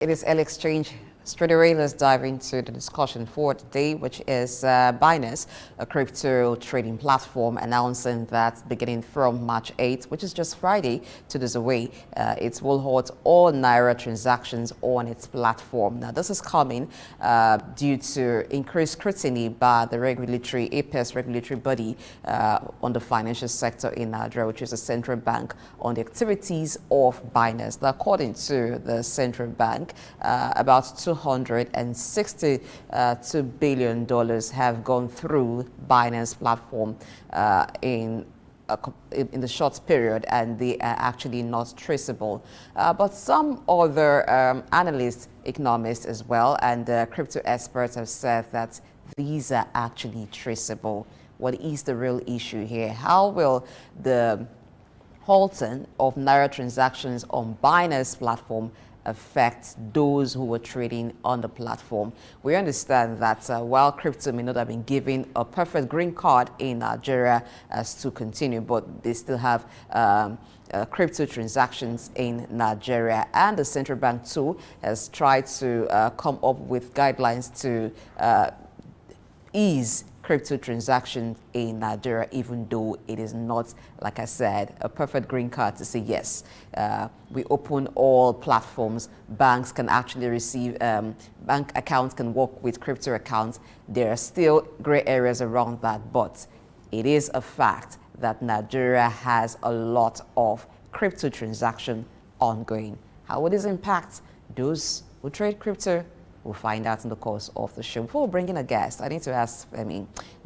It is L Exchange. Straight away, let's dive into the discussion for today, which is Binance, a crypto trading platform, announcing that beginning from March 8th, which is just Friday, 2 days away, it will halt all Naira transactions on its platform. Now, this is coming due to increased scrutiny by the APES regulatory body on the financial sector in Nigeria, which is the central bank, on the activities of Binance. Now, according to the central bank, about $262 billion have gone through Binance platform in the short period, and they are actually not traceable. But some other analysts, economists as well, and crypto experts have said that these are actually traceable. What is the real issue here? How will the halting of Naira transactions on Binance platform affect those who were trading on the platform? We understand that while crypto may not have been given a perfect green card in Nigeria as to continue, but they still have crypto transactions in Nigeria, and the central bank too has tried to come up with guidelines to ease crypto transactions in Nigeria, even though it is not, like I said, a perfect green card to say yes. We open all platforms. Banks can actually receive, bank accounts can work with crypto accounts. There are still gray areas around that, but it is a fact that Nigeria has a lot of crypto transaction ongoing. How will this impact those who trade crypto? We'll find out in the course of the show. Before we bring in a guest, I need to ask,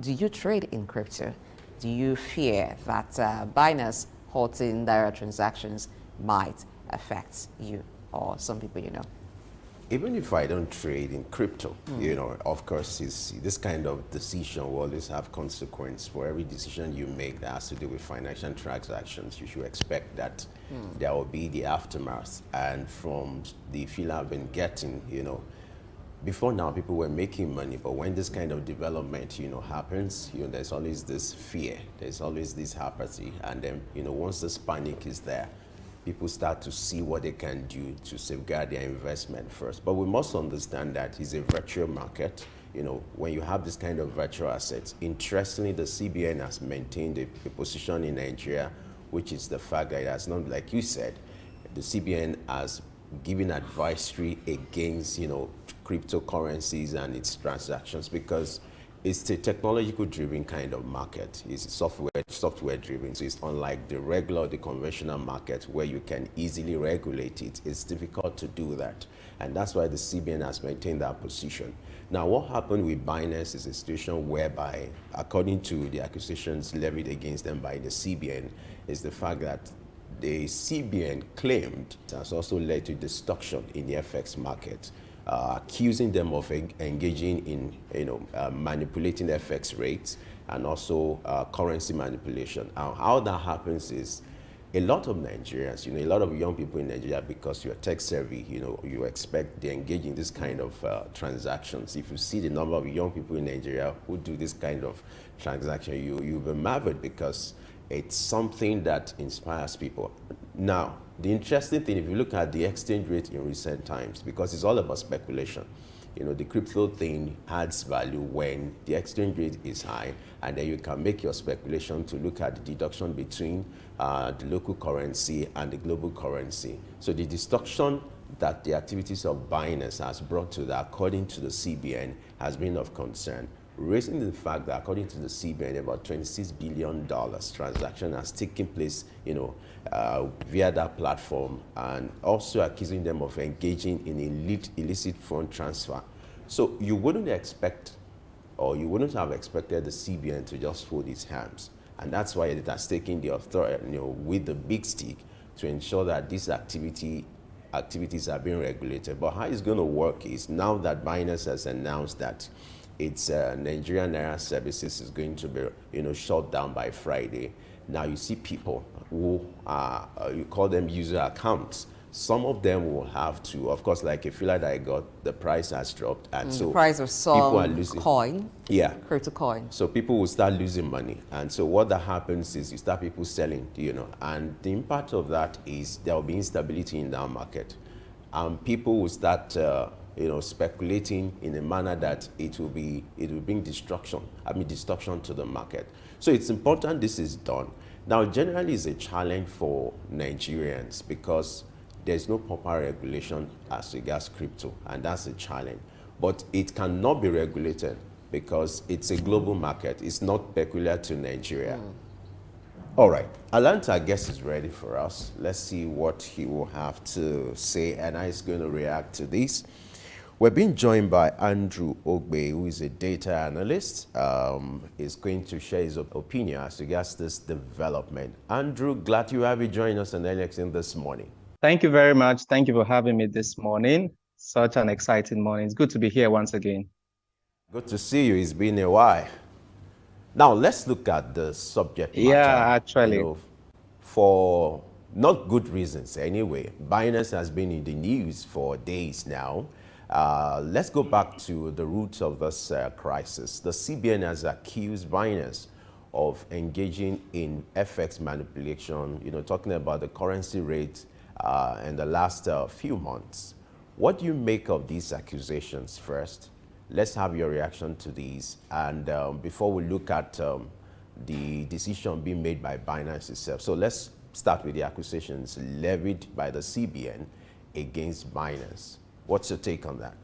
do you trade in crypto? Do you fear that Binance halting Naira transactions might affect you or some people you know? Even if I don't trade in crypto, of course, this kind of decision will always have consequence. For every decision you make that has to do with financial transactions, you should expect that there will be the aftermath. And from the feel I've been getting, before now, people were making money, but when this kind of development, happens, there's always this fear, there's always this apathy, and then, once this panic is there, people start to see what they can do to safeguard their investment first. But we must understand that it's a virtual market. When you have this kind of virtual assets, interestingly, the CBN has maintained a position in Nigeria, which is the fact that it has not, like you said, the CBN has given advisory against, cryptocurrencies and its transactions, because it's a technological driven kind of market. It's software driven. So it's unlike the conventional market where you can easily regulate it. It's difficult to do that. And that's why the CBN has maintained that position. Now, what happened with Binance is a situation whereby, according to the accusations levied against them by the CBN, is the fact that the CBN claimed it has also led to distortion in the FX market, accusing them of engaging in manipulating FX rates and also currency manipulation. How that happens is a lot of Nigerians, a lot of young people in Nigeria, because you're tech savvy, you expect they engage in this kind of transactions. If you see the number of young people in Nigeria who do this kind of transaction, you'll be marveled, because it's something that inspires people. Now, the interesting thing, if you look at the exchange rate in recent times, because it's all about speculation, the crypto thing adds value when the exchange rate is high, and then you can make your speculation to look at the deduction between the local currency and the global currency. So the distortion that the activities of Binance has brought to that, according to the CBN, has been of concern, raising the fact that, according to the CBN, about $26 billion transaction has taken place, via that platform, and also accusing them of engaging in illicit fund transfer. So you wouldn't expect, or you wouldn't have expected the CBN to just fold its hands. And that's why it has taken the authority, with the big stick, to ensure that these activities are being regulated. But how it's going to work is, now that Binance has announced that its Nigerian Naira services is going to be, shut down by Friday. Now you see people who are, you call them user accounts. Some of them will have to, of course, like a filler that I got, the price has dropped, and so the price of some people are losing coin, crypto coin. So people will start losing money, and so what that happens is you start people selling, and the impact of that is there will be instability in that market. people will start speculating in a manner that it will bring distortion to the market. So it's important this is done. Now, generally, it's a challenge for Nigerians because there's no proper regulation as regards crypto, and that's a challenge. But it cannot be regulated because it's a global market. It's not peculiar to Nigeria. All right, Alanta, I guess, is ready for us. Let's see what he will have to say, and how he's going to react to this. We're being joined by Andrew Ogbeh, who is a data analyst. He's going to share his opinion as regards this development. Andrew, glad you have you join us on NXT this morning. Thank you very much. Thank you for having me this morning. Such an exciting morning. It's good to be here once again. Good to see you. It's been a while. Now, let's look at the subject matter. Yeah, actually. For not good reasons anyway. Binance has been in the news for days now. Let's go back to the roots of this crisis. The CBN has accused Binance of engaging in FX manipulation, talking about the currency rate in the last few months. What do you make of these accusations first? Let's have your reaction to these. And before we look at the decision being made by Binance itself. So let's start with the accusations levied by the CBN against Binance. What's your take on that?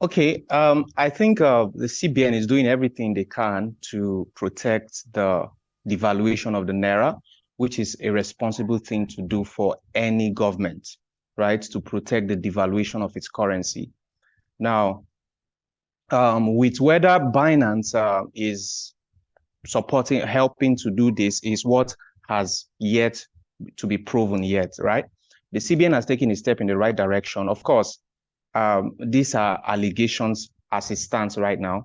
Okay, I think the CBN is doing everything they can to protect the devaluation of the Naira, which is a responsible thing to do for any government, right? To protect the devaluation of its currency. Now, with whether Binance is helping to do this is what has yet to be proven yet, right? The CBN has taken a step in the right direction. Of course, these are allegations as it stands right now.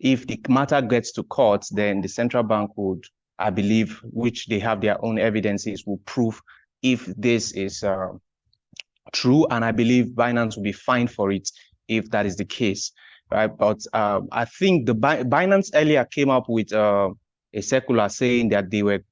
If the matter gets to court, then the central bank would, I believe, which they have their own evidences, will prove if this is true. And I believe Binance will be fined for it if that is the case, right? But I think the Binance earlier came up with a circular saying that they were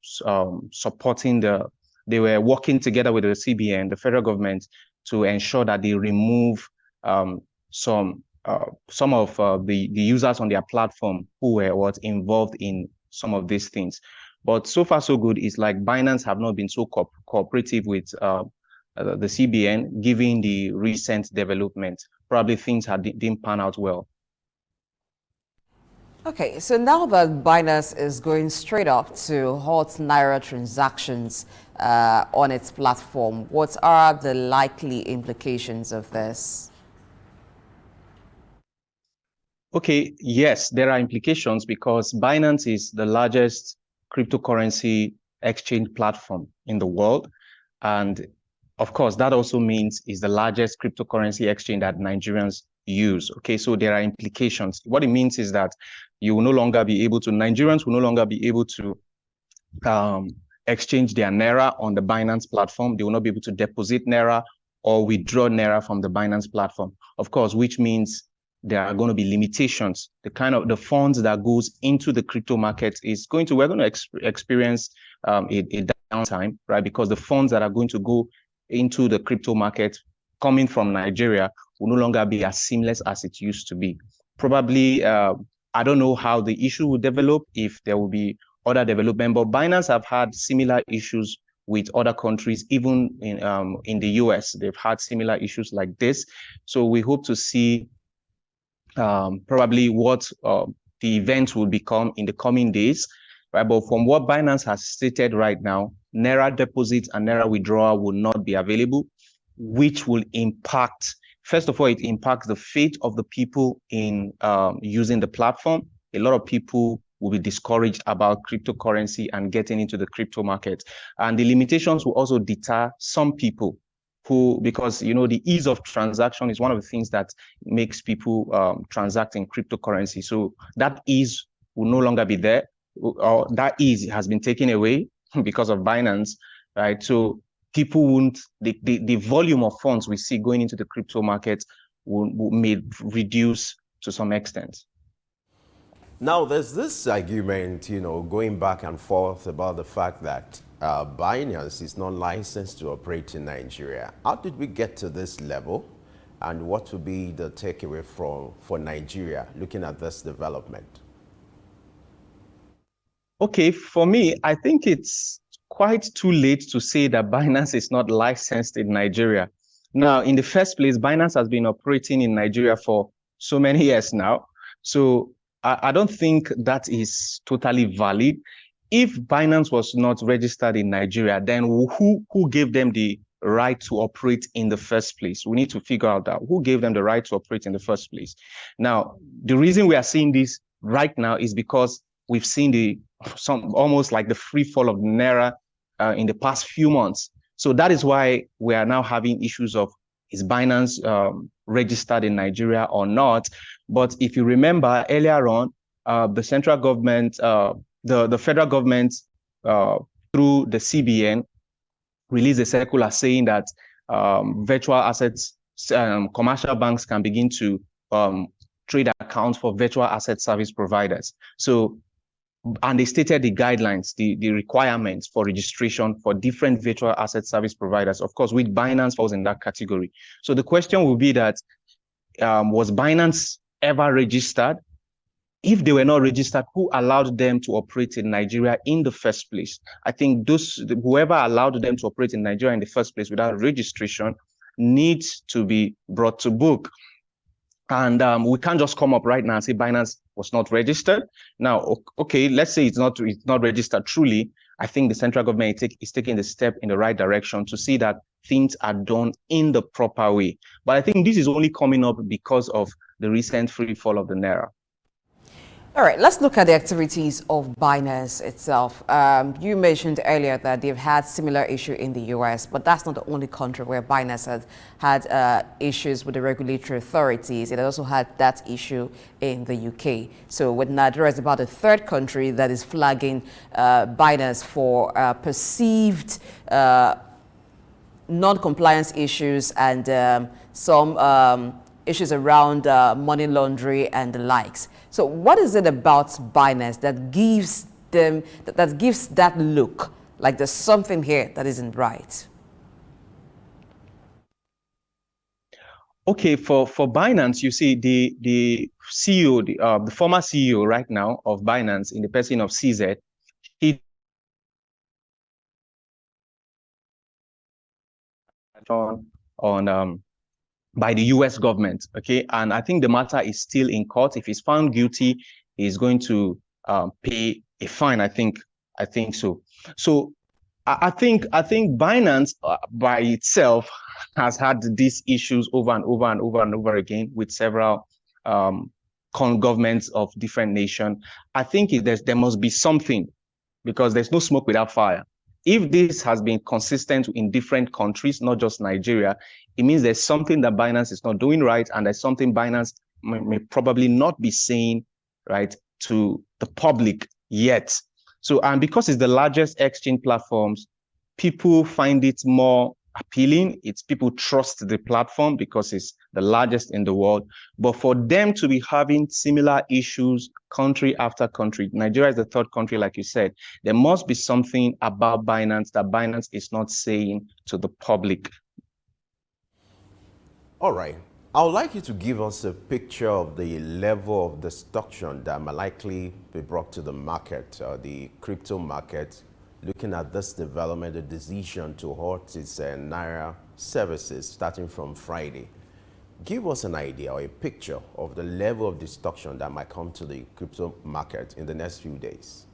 they were working together with the CBN, the federal government, to ensure that they remove some of the users on their platform who were involved in some of these things. But so far, so good. It's like Binance have not been so cooperative with the CBN, given the recent development. Probably things didn't pan out well. Okay, so now that Binance is going straight up to halt Naira transactions on its platform, what are the likely implications of this? Okay, yes, there are implications because Binance is the largest cryptocurrency exchange platform in the world. And of course, that also means it's the largest cryptocurrency exchange that Nigerians use. Okay, so there are implications. What it means is that you will no longer be able to, Nigerians will no longer be able to exchange their Naira on the Binance platform. They will not be able to deposit Naira or withdraw Naira from the Binance platform. Of course, which means there are going to be limitations. The funds that goes into the crypto market we're going to experience a downtime, right? Because the funds that are going to go into the crypto market coming from Nigeria will no longer be as seamless as it used to be. Probably, I don't know how the issue will develop, if there will be other development, but Binance have had similar issues with other countries, even in the US. They've had similar issues like this. So we hope to see probably what the event will become in the coming days, right? But from what Binance has stated right now, Naira deposit and Naira withdrawal will not be available, which will impact, first of all, it impacts the fate of the people in using the platform. A lot of people will be discouraged about cryptocurrency and getting into the crypto market. And the limitations will also deter some people because the ease of transaction is one of the things that makes people transact in cryptocurrency. So that ease will no longer be there, or that ease has been taken away because of Binance, right? So people won't, the volume of funds we see going into the crypto market may reduce to some extent. Now, there's this argument, going back and forth about the fact that Binance is not licensed to operate in Nigeria. How did we get to this level? And what would be the takeaway for Nigeria looking at this development? Okay, for me, I think it's quite too late to say that Binance is not licensed in Nigeria. Now, in the first place, Binance has been operating in Nigeria for so many years now. So I don't think that is totally valid. If Binance was not registered in Nigeria, then who gave them the right to operate in the first place? We need to figure out that who gave them the right to operate in the first place. Now, the reason we are seeing this right now is because we've seen almost like the free fall of Naira in the past few months. So that is why we are now having issues of, is Binance registered in Nigeria or not? But if you remember earlier on, the central government, the federal government through the CBN released a circular saying that virtual assets, commercial banks can begin to trade accounts for virtual asset service providers. So, and they stated the guidelines, the requirements for registration for different virtual asset service providers. Of course, which Binance falls in that category. So the question will be that, was Binance ever registered? If they were not registered, who allowed them to operate in Nigeria in the first place? I think whoever allowed them to operate in Nigeria in the first place without registration needs to be brought to book. And we can't just come up right now and say Binance was not registered. Now, okay, let's say it's not registered truly. I think the central government is taking the step in the right direction to see that things are done in the proper way. But I think this is only coming up because of the recent free fall of the Naira. All right, let's look at the activities of Binance itself. You mentioned earlier that they've had similar issue in the US, but that's not the only country where Binance has had issues with the regulatory authorities. It also had that issue in the UK. So with Nigeria is about the third country that is flagging Binance for perceived non-compliance issues and some issues around money laundering and the likes. So what is it about Binance that gives them, that gives that look like there's something here that isn't right? Okay, for Binance, you see the CEO, the former CEO right now of Binance in the person of CZ, he on by the US government, okay? And I think the matter is still in court. If he's found guilty, he's going to pay a fine, I think so. So I think Binance by itself has had these issues over and over and over and over again with several governments of different nations. I think there must be something, because there's no smoke without fire. If this has been consistent in different countries, not just Nigeria, it means there's something that Binance is not doing right, and there's something Binance may probably not be saying right to the public yet. So, and because it's the largest exchange platforms, people find it more appealing. People trust the platform because it's the largest in the world. But for them to be having similar issues country after country, Nigeria is the third country, like you said, there must be something about Binance that Binance is not saying to the public. All right. I would like you to give us a picture of the level of destruction that might likely be brought to the market, the crypto market, looking at this development, the decision to halt its Naira services starting from Friday. Give us an idea or a picture of the level of destruction that might come to the crypto market in the next few days.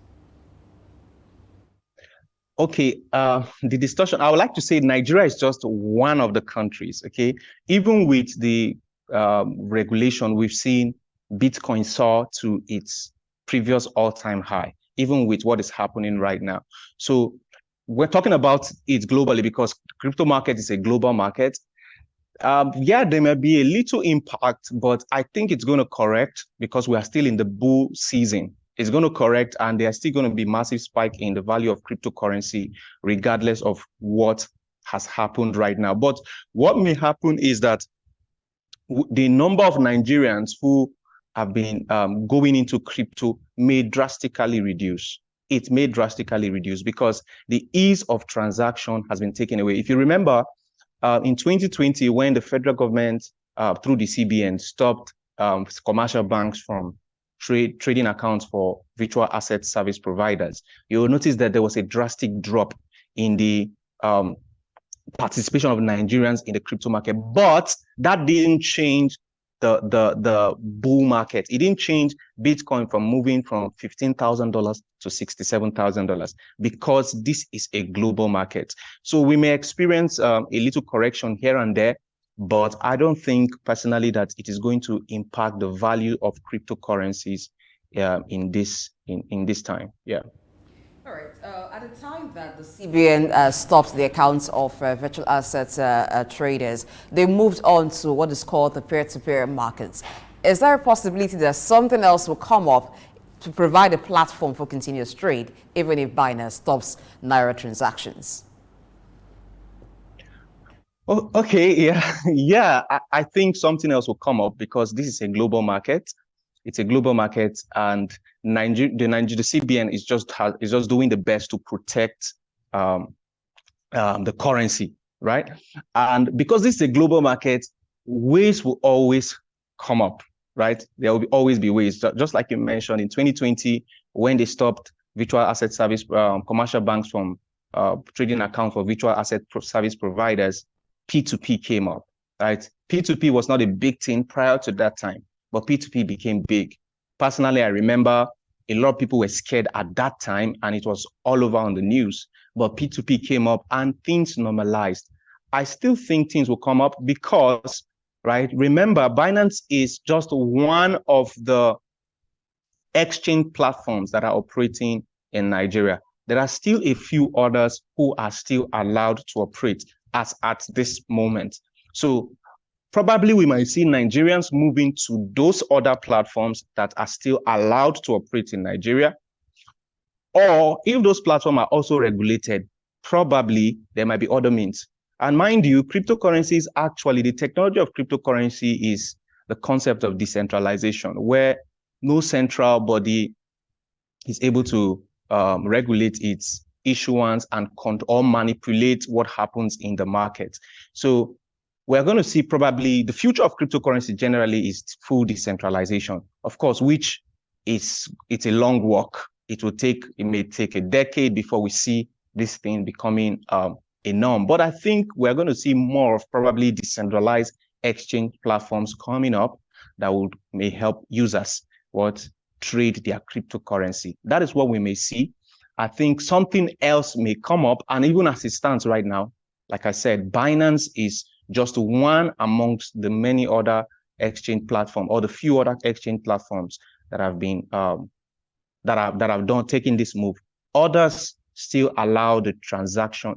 Okay, the distortion, I would like to say Nigeria is just one of the countries, okay? Even with the regulation, we've seen Bitcoin soar to its previous all-time high, even with what is happening right now. So we're talking about it globally because crypto market is a global market. Yeah, there may be a little impact, but I think it's going to correct because we are still in the bull season. It's going to correct, and there's still going to be massive spike in the value of cryptocurrency, regardless of what has happened right now. But what may happen is that the number of Nigerians who have been going into crypto may drastically reduce. it may drastically reduce because the ease of transaction has been taken away. If you remember, in 2020, when the federal government, through the CBN, stopped commercial banks from trading accounts for virtual asset service providers, you will notice that there was a drastic drop in the participation of Nigerians in the crypto market. But that didn't change the bull market. It didn't change Bitcoin from moving from $15,000 to $67,000 because this is a global market. So we may experience a little correction here and there, but I don't think personally that it is going to impact the value of cryptocurrencies in this time. Yeah. All right. At the time that the CBN stopped the accounts of virtual assets traders, they moved on to what is called the peer-to-peer markets. Is there a possibility that something else will come up to provide a platform for continuous trade, even if Binance stops Naira transactions? Oh, okay, yeah, yeah. I think something else will come up because this is a global market. It's a global market, and the CBN is just doing the best to protect the currency, right? And because this is a global market, ways will always come up, right? There will always be ways. Just like you mentioned in 2020, when they stopped virtual asset service commercial banks from trading accounts for virtual asset service providers, P2P came up, right? P2P was not a big thing prior to that time, but P2P became big. Personally, I remember a lot of people were scared at that time, and it was all over on the news. But P2P came up and things normalized. I still think things will come up because, right, remember, Binance is just one of the exchange platforms that are operating in Nigeria. There are still a few others who are still allowed to operate as at this moment. So probably we might see Nigerians moving to those other platforms that are still allowed to operate in Nigeria. Or if those platforms are also regulated, probably there might be other means. And mind you, cryptocurrencies, actually, the technology of cryptocurrency is the concept of decentralization, where no central body is able to regulate its issuance and or manipulate what happens in the market. So we're going to see probably the future of cryptocurrency generally is full decentralization, of course, which it's a long walk. It may take a decade before we see this thing becoming a norm. But I think we're going to see more of probably decentralized exchange platforms coming up that may help users trade their cryptocurrency. That is what we may see. I think something else may come up, and even as it stands right now, like I said, Binance is just one amongst the many other exchange platforms, or the few other exchange platforms that have been taken this move. Others still allow their transaction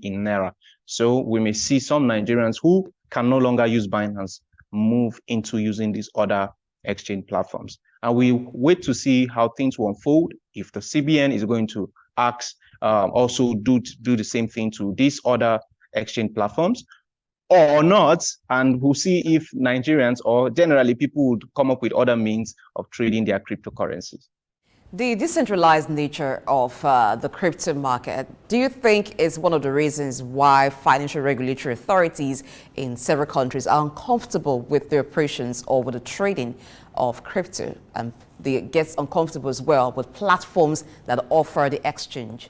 in Naira. So we may see some Nigerians who can no longer use Binance move into using these other exchange platforms. And we wait to see how things will unfold, if the CBN is going to also do the same thing to these other exchange platforms or not. And we'll see if Nigerians or generally people would come up with other means of trading their cryptocurrencies. The decentralized nature of the crypto market, do you think is one of the reasons why financial regulatory authorities in several countries are uncomfortable with the operations or with the trading of crypto, and they get uncomfortable as well with platforms that offer the exchange?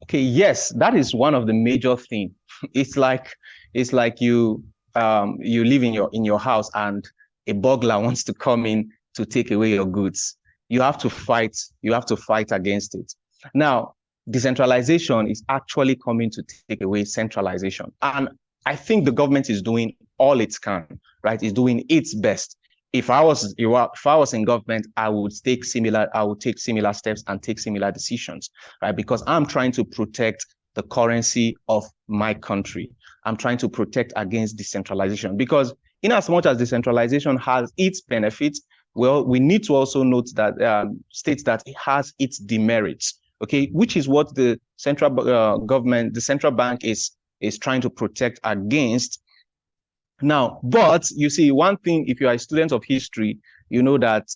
Okay, yes, that is one of the major things. It's like you live in your house and a burglar wants to come in to take away your goods. You have to fight against it. Now, decentralization is actually coming to take away centralization. And I think the government is doing all it can, right? It's doing its best. If I was in government, I would take similar steps and take similar decisions, right? Because I'm trying to protect the currency of my country. I'm trying to protect against decentralization, because in as much as decentralization has its benefits, well, we need to also note that states that it has its demerits, okay, which is what the central government, the central bank is trying to protect against. Now, but you see, one thing, if you are a student of history, you know that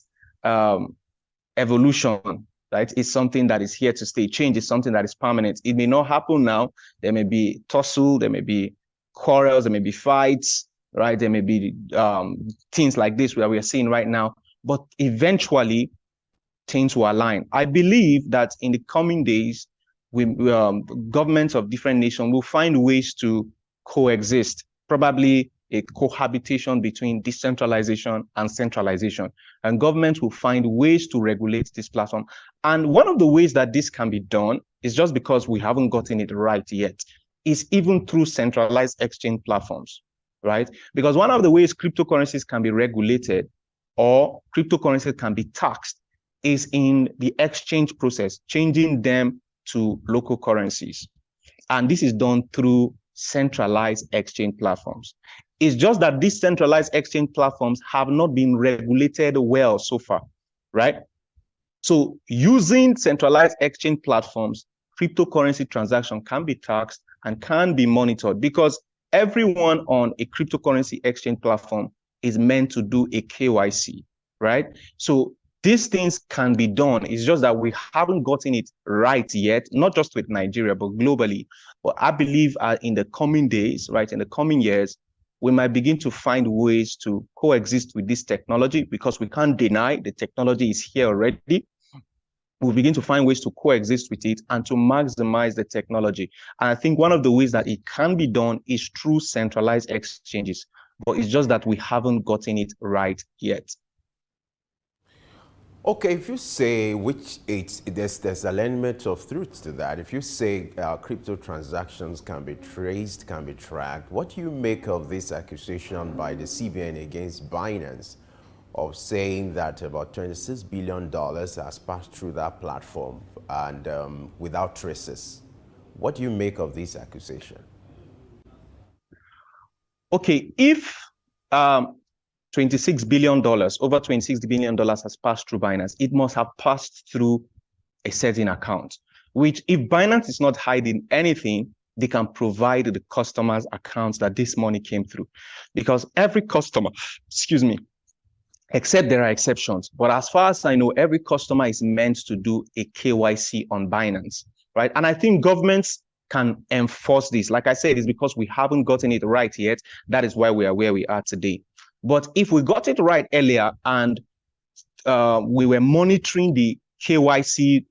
evolution, right? It's something that is here to stay. Change is something that is permanent. It may not happen now. There may be tussle, there may be quarrels, there may be fights, right? There may be things like this where we are seeing right now, but eventually things will align. I believe that in the coming days, governments of different nations will find ways to coexist, probably a cohabitation between decentralization and centralization. And governments will find ways to regulate this platform. And one of the ways that this can be done is just because we haven't gotten it right yet, is even through centralized exchange platforms, right? Because one of the ways cryptocurrencies can be regulated or cryptocurrencies can be taxed is in the exchange process, changing them to local currencies. And this is done through centralized exchange platforms. It's just that these centralized exchange platforms have not been regulated well so far, right? So using centralized exchange platforms, cryptocurrency transaction can be taxed and can be monitored because everyone on a cryptocurrency exchange platform is meant to do a KYC, right? So these things can be done. It's just that we haven't gotten it right yet, not just with Nigeria, but globally. But I believe in the coming days, right, in the coming years, we might begin to find ways to coexist with this technology because we can't deny the technology is here already. We'll begin to find ways to coexist with it and to maximize the technology. And I think one of the ways that it can be done is through centralized exchanges, but it's just that we haven't gotten it right yet. Okay, if you say there's an element of truth to that. If you say crypto transactions can be traced, can be tracked, what do you make of this accusation by the CBN against Binance of saying that about $26 billion has passed through that platform and without traces? What do you make of this accusation? Okay, if $26 billion, over $26 billion has passed through Binance, it must have passed through a certain account, which if Binance is not hiding anything, they can provide the customer's accounts that this money came through. Because every customer, except there are exceptions, but as far as I know, every customer is meant to do a KYC on Binance, right? And I think governments can enforce this. Like I said, it's because we haven't gotten it right yet. That is why we are where we are today. But if we got it right earlier and we were monitoring the KYC,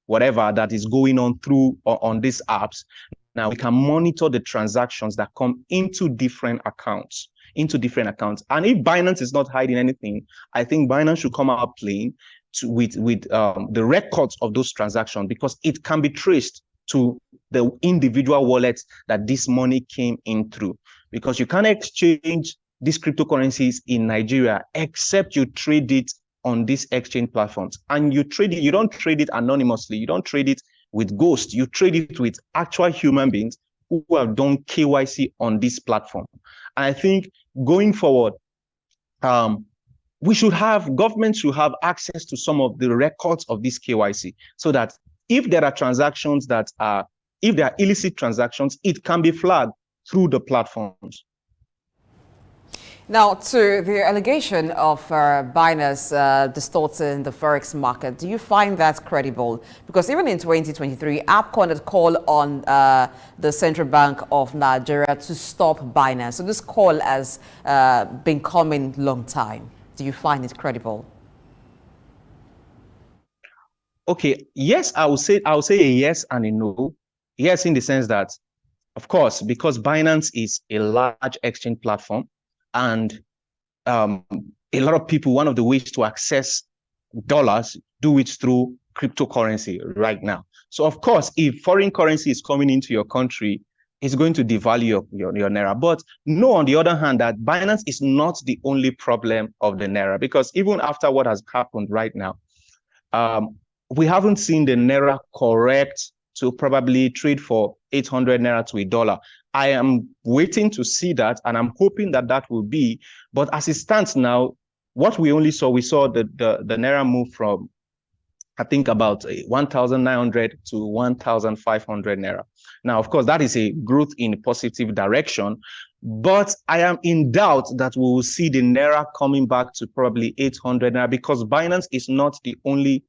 whatever that is going on on these apps, now we can monitor the transactions that come into different accounts. And if Binance is not hiding anything, I think Binance should come out playing with the records of those transactions because it can be traced to the individual wallets that this money came in through. Because you can't exchange these cryptocurrencies in Nigeria, except you trade it on these exchange platforms. And you don't trade it anonymously. You don't trade it with ghosts. You trade it with actual human beings who have done KYC on this platform. And I think going forward, governments should have access to some of the records of this KYC so that if there are transactions if there are illicit transactions, it can be flagged through the platforms. Now, to the allegation of Binance distorting the Forex market, do you find that credible? Because even in 2023, APCON had called on the Central Bank of Nigeria to stop Binance. So this call has been coming long time. Do you find it credible? Okay, yes, I would say a yes and a no. Yes, in the sense that, of course, because Binance is a large exchange platform, and a lot of people, one of the ways to access dollars, do it through cryptocurrency right now. So, of course, if foreign currency is coming into your country, it's going to devalue your Naira. But no, on the other hand, that Binance is not the only problem of the Naira, because even after what has happened right now, we haven't seen the Naira correct to probably trade for 800 Naira to $1. I am waiting to see that, and I'm hoping that that will be. But as it stands now, what we saw the Naira move from, I think, about 1,900 to 1,500 Naira. Now, of course, that is a growth in a positive direction. But I am in doubt that we will see the Naira coming back to probably 800 Naira, because Binance is not the only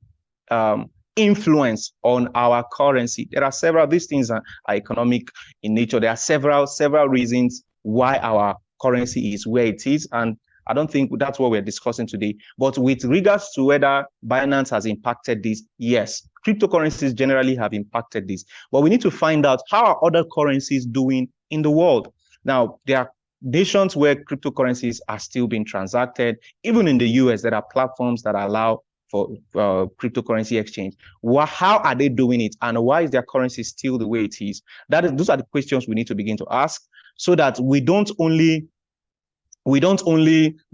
influence on our currency. There are several, these things are economic in nature. There are several reasons why our currency is where it is. And I don't think that's what we're discussing today. But with regards to whether Binance has impacted this, yes, cryptocurrencies generally have impacted this. But we need to find out how are other currencies doing in the world. Now, there are nations where cryptocurrencies are still being transacted. Even in the US, there are platforms that allow for cryptocurrency exchange. How are they doing it? And why is their currency still the way it is? Those are the questions we need to begin to ask, so that we don't only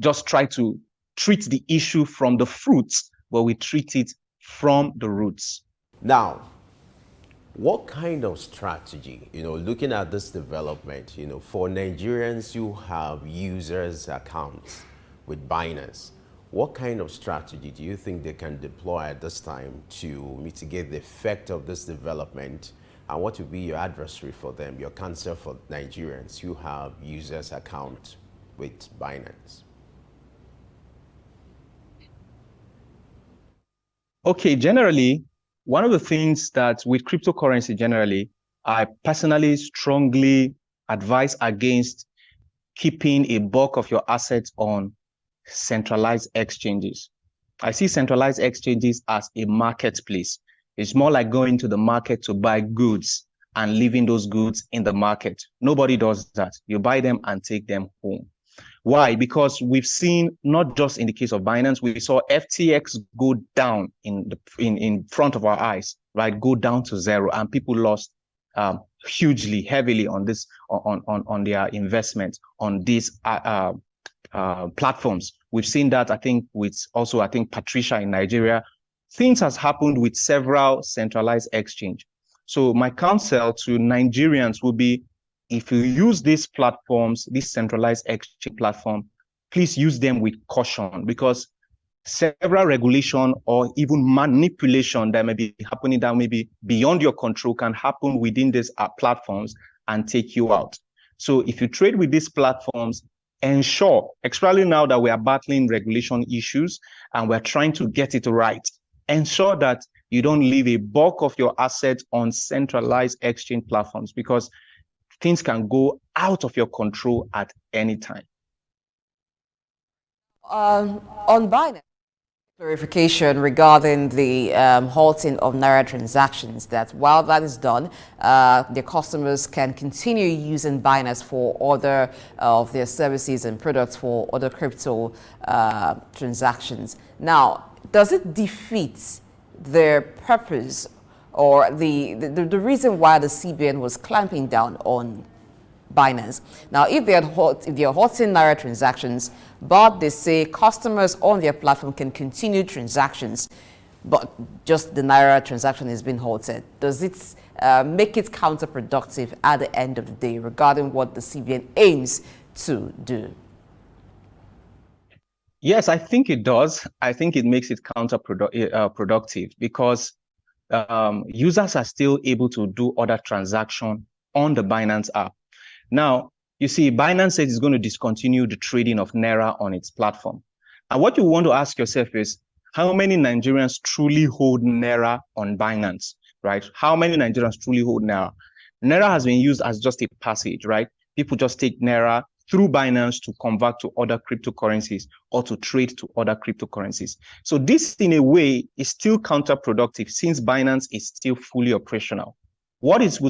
just try to treat the issue from the fruits, but we treat it from the roots. Now, what kind of strategy, looking at this development, for Nigerians who have users accounts with Binance, what kind of strategy do you think they can deploy at this time to mitigate the effect of this development? And what will be your adversary for them, your counsel for Nigerians who have users accounts with Binance? Okay, generally, one of the things that with cryptocurrency generally, I personally strongly advise against keeping a bulk of your assets on centralized exchanges. I see centralized exchanges as a marketplace. It's more like going to the market to buy goods and leaving those goods in the market. Nobody does that. You buy them and take them home. Why? Because we've seen, not just in the case of Binance, we saw FTX go down in front of our eyes, right? Go down to zero, and people lost hugely, heavily on this, on their investment on these platforms. We've seen that, I think, with also, I think, Patricia in Nigeria. Things has happened with several centralized exchange. So my counsel to Nigerians will be, if you use these platforms, this centralized exchange platform, please use them with caution, because several regulation or even manipulation that may be happening that may be beyond your control can happen within these platforms and take you out. So if you trade with these platforms, ensure, especially now that we are battling regulation issues and we're trying to get it right, ensure that you don't leave a bulk of your assets on centralized exchange platforms, because things can go out of your control at any time. On Binance, clarification regarding the halting of Naira transactions, that while that is done, the customers can continue using Binance for other of their services and products for other crypto transactions. Now, does it defeat their purpose or the reason why the CBN was clamping down on Binance? Now, if they're halting Naira transactions, but they say customers on their platform can continue transactions, but just the Naira transaction has been halted, does it make it counterproductive at the end of the day regarding what the CBN aims to do? Yes, I think it does. I think it makes it counterproductive, because users are still able to do other transactions on the Binance app. Now, you see, Binance says it's going to discontinue the trading of Naira on its platform. And what you want to ask yourself is, how many Nigerians truly hold Naira on Binance, right? How many Nigerians truly hold Naira? Naira has been used as just a passage, right? People just take Naira through Binance to convert to other cryptocurrencies or to trade to other cryptocurrencies. So this, in a way, is still counterproductive, since Binance is still fully operational. What users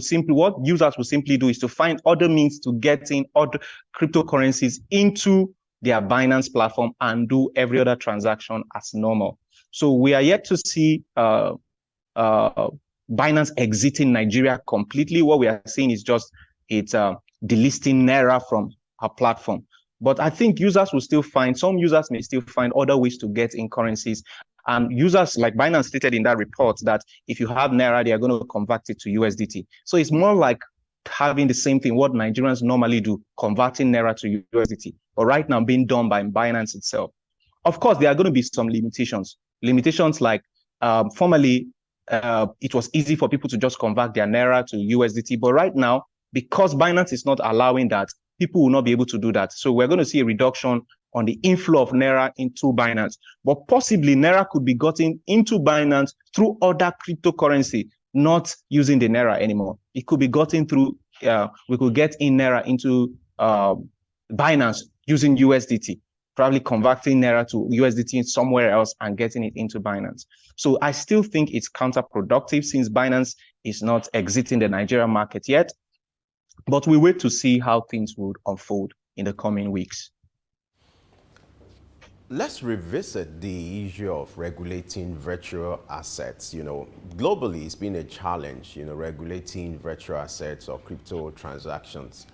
would simply do is to find other means to get in other cryptocurrencies into their Binance platform and do every other transaction as normal. So we are yet to see Binance exiting Nigeria completely. What we are seeing is just it's delisting Naira from our platform. But I think some users may still find other ways to get in currencies. And users, like Binance stated in that report, that if you have Naira, they are going to convert it to USDT. So it's more like having the same thing, what Nigerians normally do, converting Naira to USDT, but right now being done by Binance itself. Of course, there are going to be some limitations. Limitations like formerly, it was easy for people to just convert their Naira to USDT. But right now, because Binance is not allowing that, people will not be able to do that. So we're going to see a reduction on the inflow of Naira into Binance. But possibly Naira could be gotten into Binance through other cryptocurrency, not using the Naira anymore. It could be gotten through, we could get in Naira into Binance using USDT, probably converting Naira to USDT somewhere else and getting it into Binance. So I still think it's counterproductive since Binance is not exiting the Nigerian market yet. But we wait to see how things would unfold in the coming weeks. Let's revisit the issue of regulating virtual assets. Globally, it's been a challenge, regulating virtual assets or crypto transactions.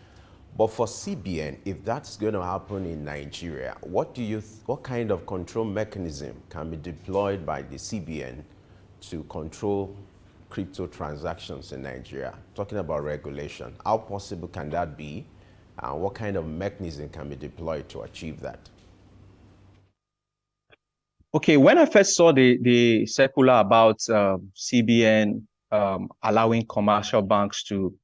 But for CBN, if that's going to happen in Nigeria, what kind of control mechanism can be deployed by the CBN to control crypto transactions in Nigeria? Talking about regulation, how possible can that be? And what kind of mechanism can be deployed to achieve that? Okay, when I first saw the circular about CBN allowing commercial banks to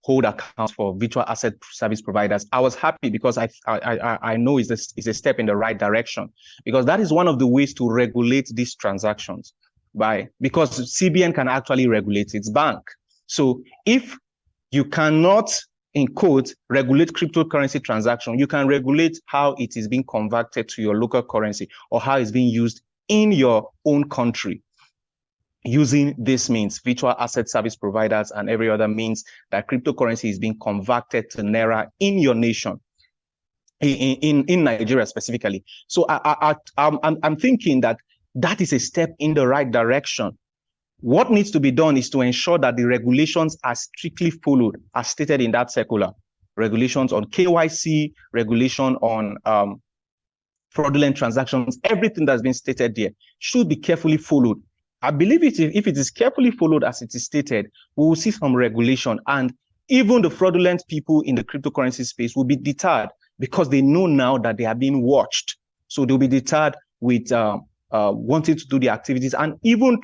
hold accounts for virtual asset service providers, I was happy because I know it's a step in the right direction, because that is one of the ways to regulate these transactions, because CBN can actually regulate its bank. So if you cannot, in quote, regulate cryptocurrency transaction, you can regulate how it is being converted to your local currency or how it's being used in your own country, using this means virtual asset service providers and every other means that cryptocurrency is being converted to Naira in your nation, in Nigeria specifically. So I'm thinking that is a step in the right direction. What needs to be done is to ensure that the regulations are strictly followed, as stated in that circular. Regulations on KYC, regulation on fraudulent transactions, everything that's been stated there should be carefully followed. I believe if it is carefully followed as it is stated, we will see some regulation, and even the fraudulent people in the cryptocurrency space will be deterred because they know now that they are being watched. So they'll be deterred with wanting to do the activities, and even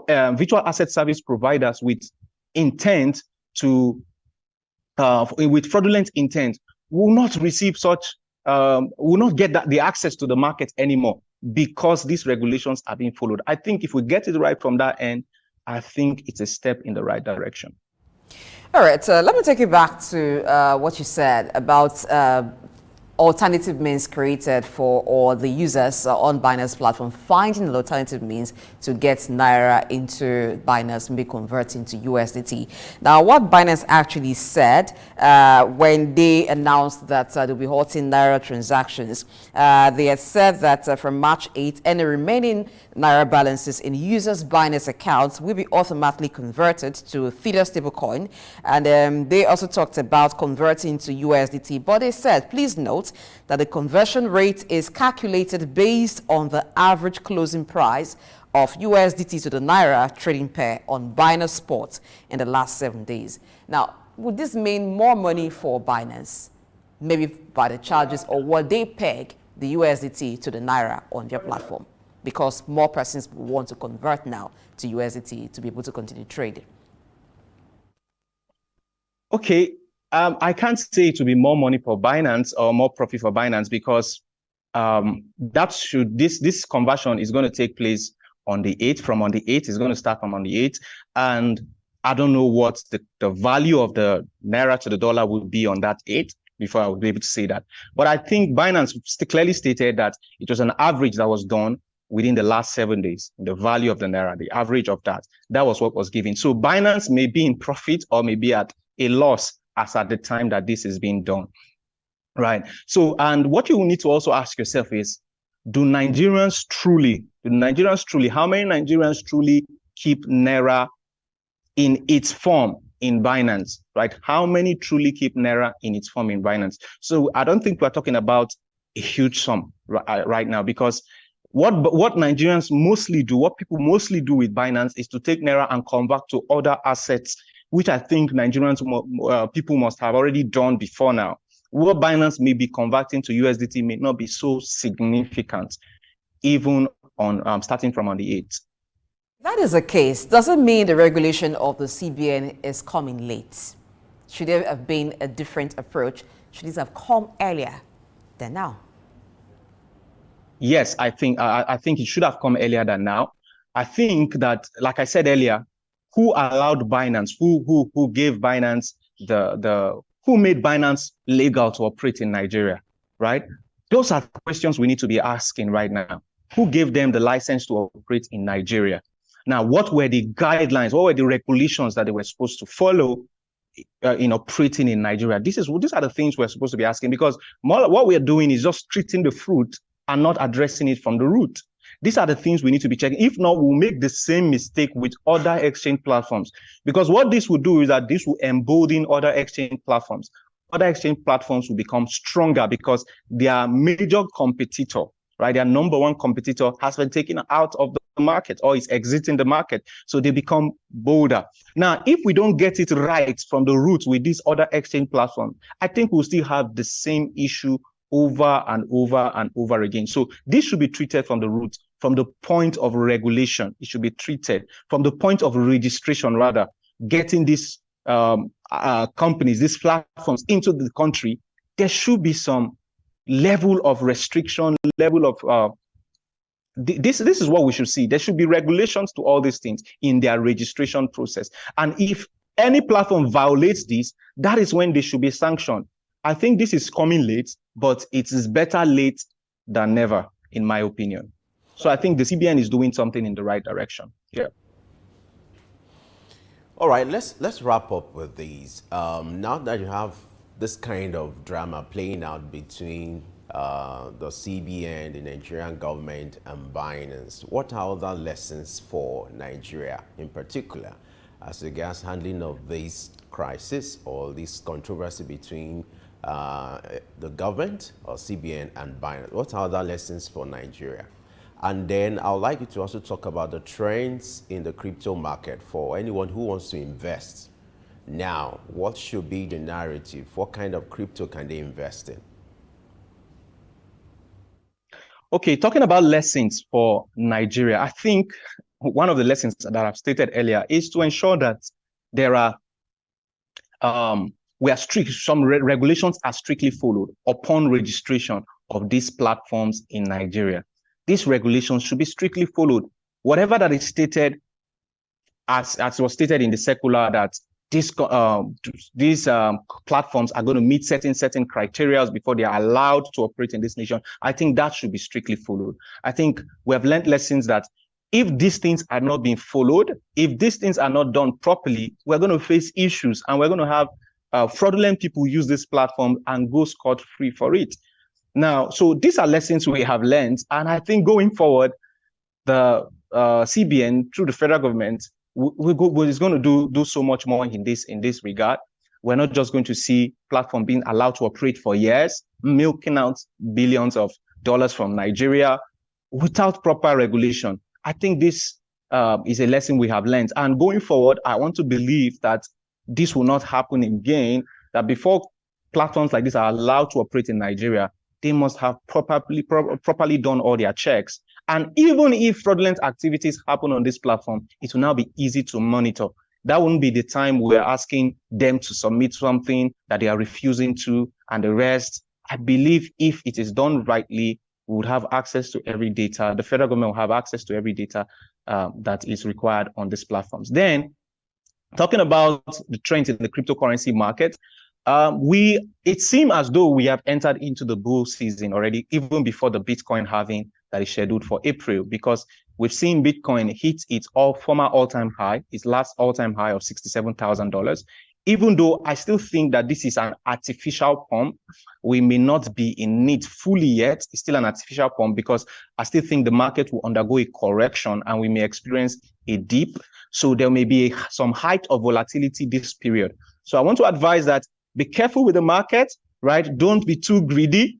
virtual asset service providers with intent to, with fraudulent intent, will not receive such, will not get the access to the market anymore because these regulations are being followed. I think if we get it right from that end, I think it's a step in the right direction. All right, let me take you back to what you said about alternative means created for all the users on Binance platform, finding an alternative means to get Naira into Binance and be converting to USDT. Now, what Binance actually said when they announced that they'll be halting Naira transactions, they had said that from March 8th, any remaining Naira balances in users' Binance accounts will be automatically converted to Ether stablecoin. And they also talked about converting to USDT, but they said, please note that the conversion rate is calculated based on the average closing price of USDT to the Naira trading pair on Binance Spot in the last 7 days. Now, would this mean more money for Binance, maybe by the charges, or will they peg the USDT to the Naira on their platform? Because more persons want to convert now to USDT to be able to continue trading. Okay. I can't say it will be more money for Binance or more profit for Binance, because this conversion is going to take place on the 8th. From on the 8th, it's going to start from on the 8th. And I don't know what the value of the Naira to the dollar will be on that 8th before I would be able to say that. But I think Binance clearly stated that it was an average that was done within the last 7 days. The value of the Naira, the average of that was what was given. So Binance may be in profit or may be at a loss as at the time that this is being done, right? So, and what you will need to also ask yourself is, how many Nigerians truly keep Naira in its form in Binance, right? How many truly keep Naira in its form in Binance? So I don't think we're talking about a huge sum right now, because what Nigerians mostly do, what people mostly do with Binance is to take Naira and convert to other assets, which I think Nigerians, people must have already done before now. What Binance may be converting to USDT may not be so significant, even on starting from on the 8th. That is the case. Doesn't mean the regulation of the CBN is coming late. Should there have been a different approach? Should this have come earlier than now? Yes, I think it should have come earlier than now. I think that, like I said earlier, who allowed Binance, who gave Binance who made Binance legal to operate in Nigeria, right? Those are questions we need to be asking right now. Who gave them the license to operate in Nigeria? Now, what were the guidelines? What were the regulations that they were supposed to follow in operating in Nigeria? These are the things we're supposed to be asking, because what we're doing is just treating the fruit and not addressing it from the root. These are the things we need to be checking. If not, we'll make the same mistake with other exchange platforms. Because what this will do is that this will embolden other exchange platforms. Other exchange platforms will become stronger because their major competitor, right, their number one competitor has been taken out of the market or is exiting the market. So they become bolder. Now, if we don't get it right from the root with these other exchange platforms, I think we'll still have the same issue over and over and over again. So this should be treated from the root, from the point of regulation. It should be treated from the point of registration, rather, getting these companies, these platforms into the country. There should be some level of restriction, level of this is what we should see. There should be regulations to all these things in their registration process. And if any platform violates this, that is when they should be sanctioned. I think this is coming late, but it is better late than never, in my opinion. So I think the CBN is doing something in the right direction. Yeah. All right, let's wrap up with these. Now that you have this kind of drama playing out between the CBN, the Nigerian government, and Binance, what are other lessons for Nigeria in particular as regards handling of this crisis or this controversy between the government or CBN and Binance? What are other lessons for Nigeria? And then I would like you to also talk about the trends in the crypto market for anyone who wants to invest now. What should be the narrative? What kind of crypto can they invest in? Okay, talking about lessons for Nigeria, I think one of the lessons that I've stated earlier is to ensure that there are some regulations are strictly followed upon registration of these platforms in Nigeria. These regulations should be strictly followed. Whatever that is stated, as was stated in the circular, that these platforms are going to meet certain criteria before they are allowed to operate in this nation, I think that should be strictly followed. I think we have learned lessons that if these things are not being followed, if these things are not done properly, we're going to face issues, and we're going to have fraudulent people use this platform and go scot-free for it. Now, so these are lessons we have learned, and I think going forward, the CBN through the federal government is going to do so much more in this regard. We're not just going to see platform being allowed to operate for years, milking out billions of dollars from Nigeria without proper regulation. I think this is a lesson we have learned, and going forward, I want to believe that this will not happen again. That before platforms like this are allowed to operate in Nigeria, they must have properly done all their checks. And even if fraudulent activities happen on this platform, it will now be easy to monitor. That won't be the time we're asking them to submit something that they are refusing to, and the rest. I believe if it is done rightly, we would have access to every data. The federal government will have access to every data that is required on these platforms. Then, talking about the trends in the cryptocurrency market, it seems as though we have entered into the bull season already, even before the Bitcoin halving that is scheduled for April, because we've seen Bitcoin hit its former all-time high, its last all-time high of $67,000. Even though I still think that this is an artificial pump, we may not be in it fully yet. It's still an artificial pump because I still think the market will undergo a correction and we may experience a dip. So there may be some height of volatility this period. So I want to advise that be careful with the market, right? Don't be too greedy,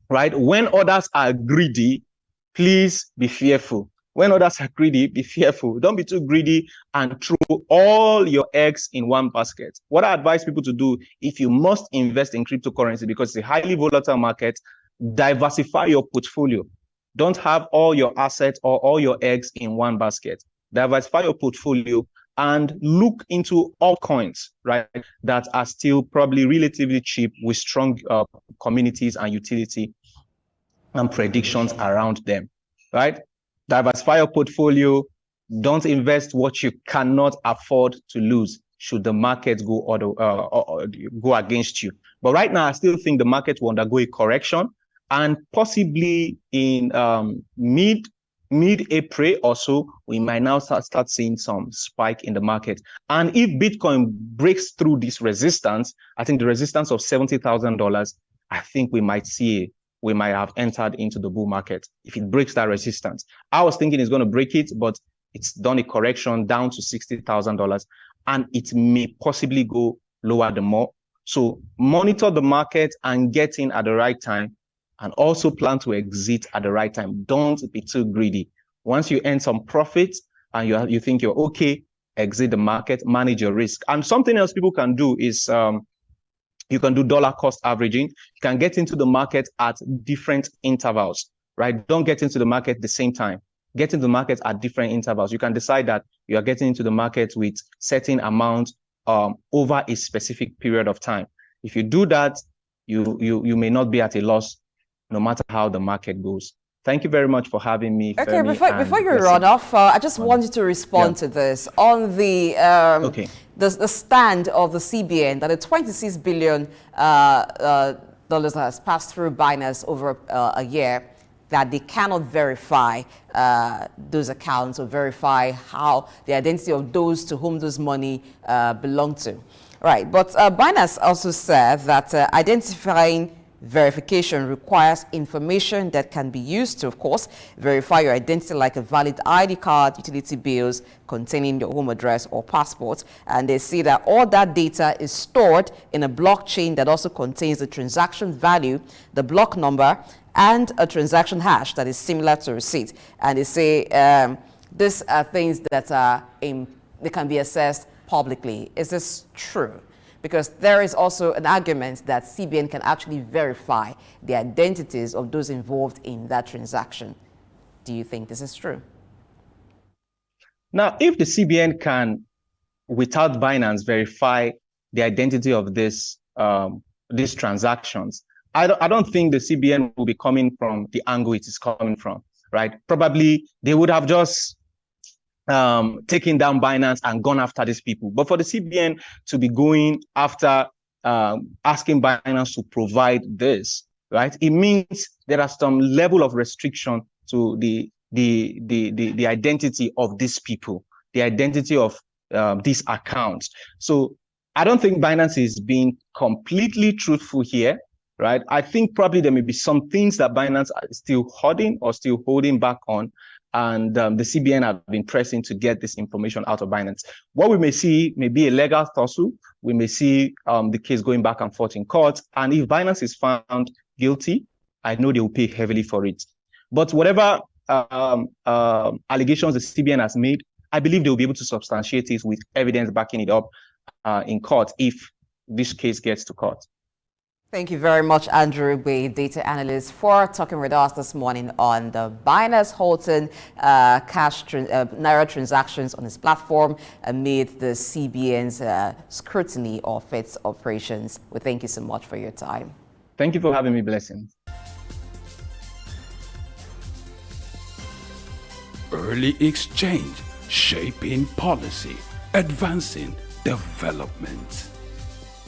right? When others are greedy, please be fearful. When others are greedy, be fearful. Don't be too greedy and throw all your eggs in one basket. What I advise people to do, if you must invest in cryptocurrency because it's a highly volatile market, diversify your portfolio. Don't have all your assets or all your eggs in one basket. Diversify your portfolio and look into altcoins, right, that are still probably relatively cheap with strong communities and utility and predictions around them, right? Diversify your portfolio. Don't invest what you cannot afford to lose should the market go against you. But right now, I still think the market will undergo a correction, and possibly in mid-April or so, we might now start seeing some spike in the market. And if Bitcoin breaks through this resistance, I think the resistance of $70,000, I think we might have entered into the bull market if it breaks that resistance. I was thinking it's going to break it, but it's done a correction down to $60,000, and it may possibly go lower the more. So monitor the market and get in at the right time, and also plan to exit at the right time. Don't be too greedy. Once you earn some profit and you think you're okay, exit the market, manage your risk. And something else people can do is you can do dollar cost averaging. You can get into the market at different intervals, right? Don't get into the market at the same time. Get into the market at different intervals. You can decide that you are getting into the market with certain amount over a specific period of time. If you do that, you may not be at a loss no matter how the market goes. Thank you very much for having me. Okay, Femi, before you run off, I just wanted to respond to this on the the stand of the CBN that the $26 billion dollars that has passed through Binance over a year, that they cannot verify those accounts or verify how the identity of those to whom those money belong to. Right, but Binance also said that identifying verification requires information that can be used to, of course, verify your identity, like a valid ID card, utility bills containing your home address or passport. And they see that all that data is stored in a blockchain that also contains the transaction value, the block number, and a transaction hash that is similar to a receipt. And they say these are things that they can be assessed publicly. Is this true? Because there is also an argument that CBN can actually verify the identities of those involved in that transaction. Do you think this is true? Now, if the CBN can, without Binance, verify the identity of these transactions, I don't think the CBN will be coming from the angle it is coming from, right? Probably they would have just taking down Binance and gone after these people. But for the CBN to be going after asking Binance to provide this, right, it means there are some level of restriction to the identity of these people, the identity of these accounts. So I don't think Binance is being completely truthful here, right? I think probably there may be some things that Binance is still holding or still holding back on, and the CBN have been pressing to get this information out of Binance. What we may see may be a legal tussle. We may see the case going back and forth in court. And if Binance is found guilty, I know they will pay heavily for it. But whatever allegations the CBN has made, I believe they will be able to substantiate it with evidence backing it up in court if this case gets to court. Thank you very much, Andrew Ogbeh, data analyst, for talking with us this morning on the Binance halting Naira transactions on its platform amid the CBN's scrutiny of its operations. We thank you so much for your time. Thank you for having me. Blessings. Early exchange, shaping policy, advancing development.